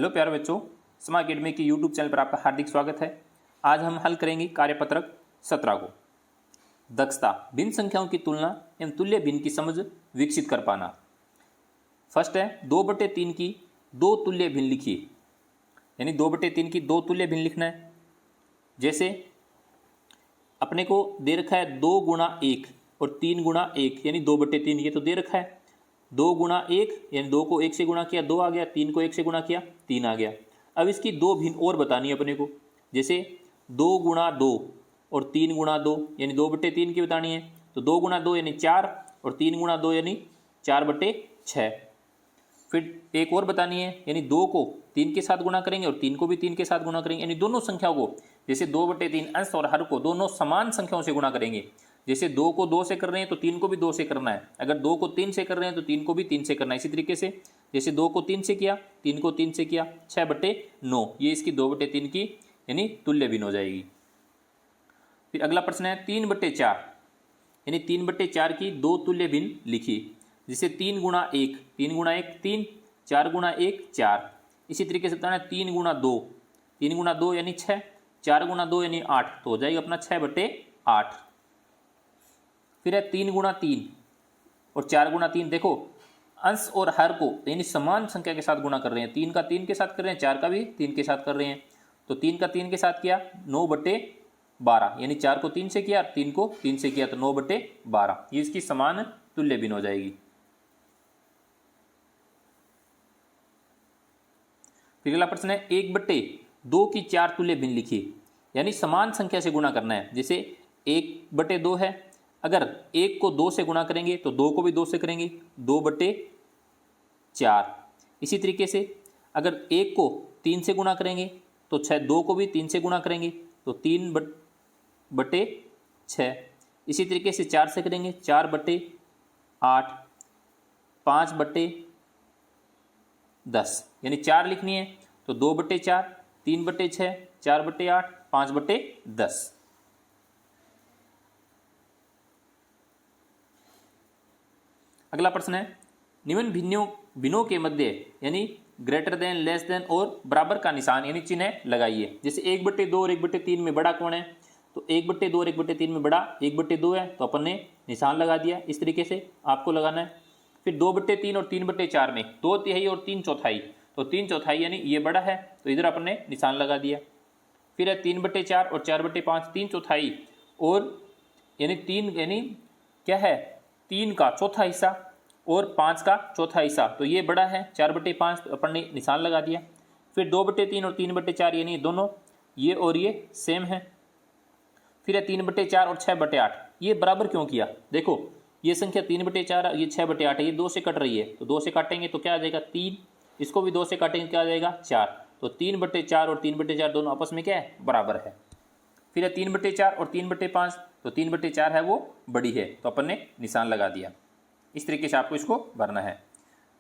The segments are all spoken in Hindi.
हेलो प्यारे बच्चों, समा अकेडमी की यूट्यूब चैनल पर आपका हार्दिक स्वागत है। आज हम हल करेंगे कार्यपत्रक 17 को। दक्षता, भिन्न संख्याओं की तुलना एवं तुल्य भिन्न की समझ विकसित कर पाना। फर्स्ट है 2/3 की दो तुल्य भिन्न लिखिए, यानी 2/3 की दो तुल्य भिन्न लिखना है। जैसे अपने को दे रखा है 2 गुणा 1 और 3 गुणा 1 यानी 2/3, ये तो दे रखा है। 2 गुणा 1 यानी 2 को 1 से गुणा किया 2 आ गया, 3 को 1 से गुणा किया 3 आ गया। अब इसकी दो भिन्न और बतानी है अपने को। जैसे 2 गुणा 2 और 3 गुणा 2 यानी 2/3 की बतानी है। तो 2 गुणा 2 यानी 4 और 3 गुणा 2 यानी 4/6। फिर एक और बतानी है, यानी 2 को 3 के साथ गुणा करेंगे और 3 को भी 3 के साथ गुणा करेंगे, यानी दोनों संख्याओं को जैसे 2/3 अंश और हर को दोनों समान संख्याओं से गुणा करेंगे। जैसे 2 को 2 से कर रहे हैं तो 3 को भी 2 से करना है। अगर 2 को 3 से कर रहे हैं तो 3 को भी 3 से करना है। इसी तरीके से जैसे 2 को 3 से किया 3 को 3 से किया 6/9, ये इसकी 2/3 की यानी तुल्य भिन्न हो जाएगी। फिर अगला प्रश्न है 3/4, यानी 3/4 की दो तुल्य भिन्न लिखिए। जैसे 3 गुणा 1 3, 4 गुणा 1 4। इसी तरीके से बताना 3 गुणा 2 यानी 6, 4 गुणा 2 यानी 8, तो हो जाएगा अपना 6/8। फिर है 3 गुणा 3 और 4 गुणा 3। देखो अंश और हर को यानी समान संख्या के साथ गुणा कर रहे हैं। 3 का 3 के साथ कर रहे हैं, 4 का भी 3 के साथ कर रहे हैं। तो 3 का 3 के साथ किया 9/12, यानी 4 को 3 से किया 3 को 3 से किया तो 9/12, ये इसकी समान तुल्य भिन्न हो जाएगी। फिर अगला प्रश्न है 1/2 की 4 तुल्य भिन्न लिखिए, यानी समान संख्या से गुणा करना है। जैसे 1/2 है, अगर 1 को 2 से गुणा करेंगे तो 2 को भी 2 से करेंगे, 2/4। इसी तरीके से अगर 1 को 3 से गुणा करेंगे तो 2 को भी 3 से गुणा करेंगे तो 3/6। इसी तरीके से 4 से करेंगे 4/8, 5/10, यानी 4 लिखनी है तो 2/4, 3/6, 4/8, 5/10। अगला प्रश्न है निम्न भिन्नों के मध्य यानी ग्रेटर देन, लेस देन और बराबर का निशान यानी चिन्ह लगाइए। जैसे 1/2 और 1/3 में बड़ा कौन है, तो 1/2 और 1/3 में बड़ा 1/2 है, तो अपन ने निशान लगा दिया। इस तरीके से आपको लगाना है। फिर 2/3 और 3/4 में 2/3 और 3/4, तो 3/4 यानी ये बड़ा है, तो इधर अपन ने निशान लगा दिया। फिर है 3/4 और 4/5, 3/4 और यानी 3 यानी क्या है 3 का चौथा हिस्सा और 5 का चौथा हिस्सा, तो ये बड़ा है 4/5, तो अपन ने निशान लगा दिया। फिर 2/3 और 3/4 यानी दोनों ये और ये सेम है। फिर है 3/4 और 6/8, ये बराबर क्यों किया, देखो ये संख्या 3/4 ये 6/8 है, ये 2 से कट रही है, तो 2 से काटेंगे तो क्या आ जाएगा 3, इसको भी 2 से काटेंगे क्या आ जाएगा 4, तो 3/4 और 3/4 दोनों आपस में क्या है बराबर है। फिर है 3/4 और 3/5, तो 3/4 है वो बड़ी है, तो अपन ने निशान लगा दिया। इस तरीके से आपको इसको भरना है।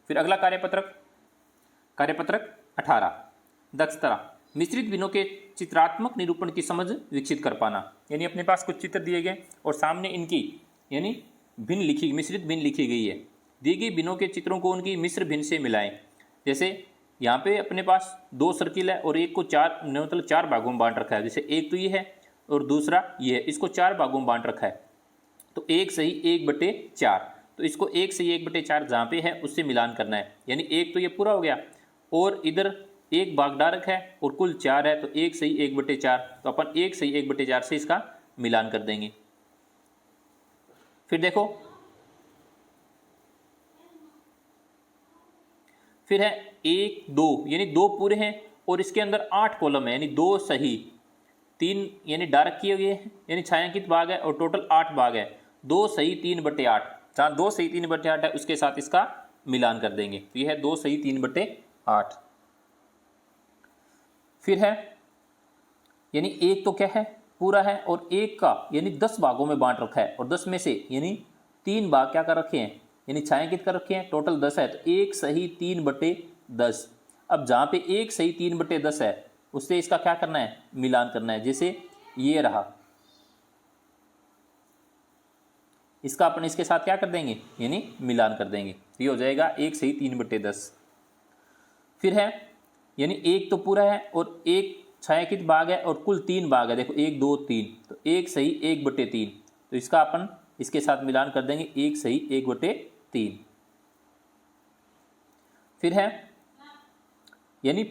फिर अगला कार्यपत्रक 18, दक्षता, मिश्रित भिन्नों के चित्रात्मक निरूपण की समझ विकसित कर पाना। यानी अपने पास कुछ चित्र दिए गए और सामने इनकी यानी मिश्रित भिन्न लिखी गई है। दी गई भिन्नों के चित्रों को उनकी मिश्र भिन्न से मिलाएं। जैसे यहाँ पे अपने पास 2 सर्किल है और एक को 4 भागों में बांट रखा है। जैसे एक तो ये है और दूसरा ये है, इसको 4 भागों में बांट रखा है, तो 1 सही 1/4, तो इसको 1 सही 1/4 जहाँ पे है उससे मिलान करना है। यानी एक तो ये पूरा हो गया और इधर एक भाग डार्क है और कुल 4 है, तो 1 सही 1/4, तो अपन 1 सही 1/4 से इसका मिलान कर देंगे। फिर देखो फिर है 1 2 यानी 2 पूरे हैं और इसके अंदर 8 कॉलम है, यानी 2 सही 3 यानी डार्क किए हुए हैं, यानी छायांकित भाग है और टोटल 8 भाग है। 2 सही 3/8, जहाँ 2 सही 3/8 है उसके साथ इसका मिलान कर देंगे, तो यह है 2 सही 3/8। फिर है यानी एक तो क्या है पूरा है और एक का यानी 10 भागों में बांट रखा है और 10 में से यानी 3 भाग क्या कर रखे हैं यानी छायांकित कर रखे हैं, टोटल 10 है, तो 1 सही 3/10। अब जहाँ पे 1 सही 3/10 है उससे इसका क्या करना है मिलान करना है। जैसे ये रहा, इसका अपन इसके साथ क्या कर देंगे यानी मिलान कर देंगे, तो ये हो जाएगा 1 सही 3/10। फिर है यानी एक तो पूरा है और एक छायांकित भाग है और कुल 3 भाग है। देखो 1 2 3, तो 1 सही 1/3, तो इसका अपन इसके साथ मिलान कर देंगे 1 सही 1/3। फिर है यानी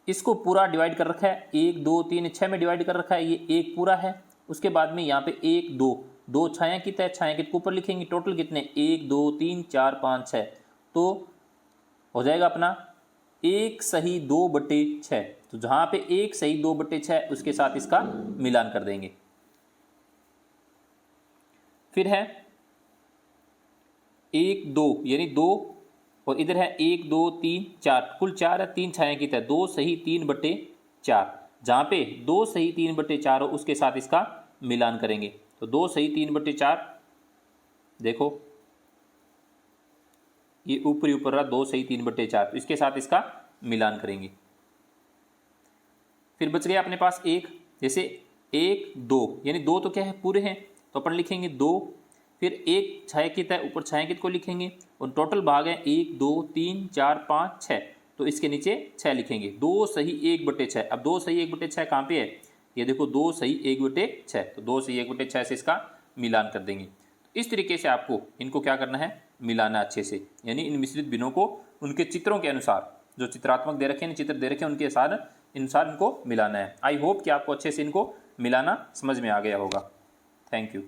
इसको पूरा डिवाइड कर रखा है, 1 2 3 6 में डिवाइड कर रखा है, ये एक पूरा है। उसके बाद में यहाँ पे 1 2 2 छायांकित है, छायांकित को ऊपर लिखेंगे, टोटल कितने 1 2 3 4 5 6, तो हो जाएगा अपना 1 सही 2/6। तो जहां पे 1 सही 2/6 उसके साथ इसका मिलान कर देंगे। फिर है 1 2 यानी 2 और इधर है 1 2 3 4, कुल 4 है, 3 छायांकित है, 2 सही 3/4। जहां पे 2 सही 3/4 हो उसके साथ इसका मिलान करेंगे। तो 2 सही 3/4, देखो ये ऊपरी ऊपर रहा 2 सही 3/4, तो इसके साथ इसका मिलान करेंगे। फिर बच गया अपने पास एक, जैसे 1 2 यानी 2 तो क्या है पूरे हैं, तो अपन लिखेंगे 2, फिर एक छायांकित है, ऊपर छायांकित को लिखेंगे और टोटल भाग है 1 2 3 4 5 6, तो इसके नीचे 6 लिखेंगे। 2 सही 1/6, अब 2 सही 1/6 कहाँ पे है, ये देखो 2 सही 1/6, तो 2 सही 1/6 से इसका मिलान कर देंगे। तो इस तरीके से आपको इनको क्या करना है, मिलाना अच्छे से, यानी इन मिश्रित भिन्नों को उनके चित्रों के अनुसार, जो चित्रात्मक दे रखे हैं, चित्र दे रखे हैं, उनके अनुसार इनको मिलाना है। आई होप कि आपको अच्छे से इनको मिलाना समझ में आ गया होगा। Thank you.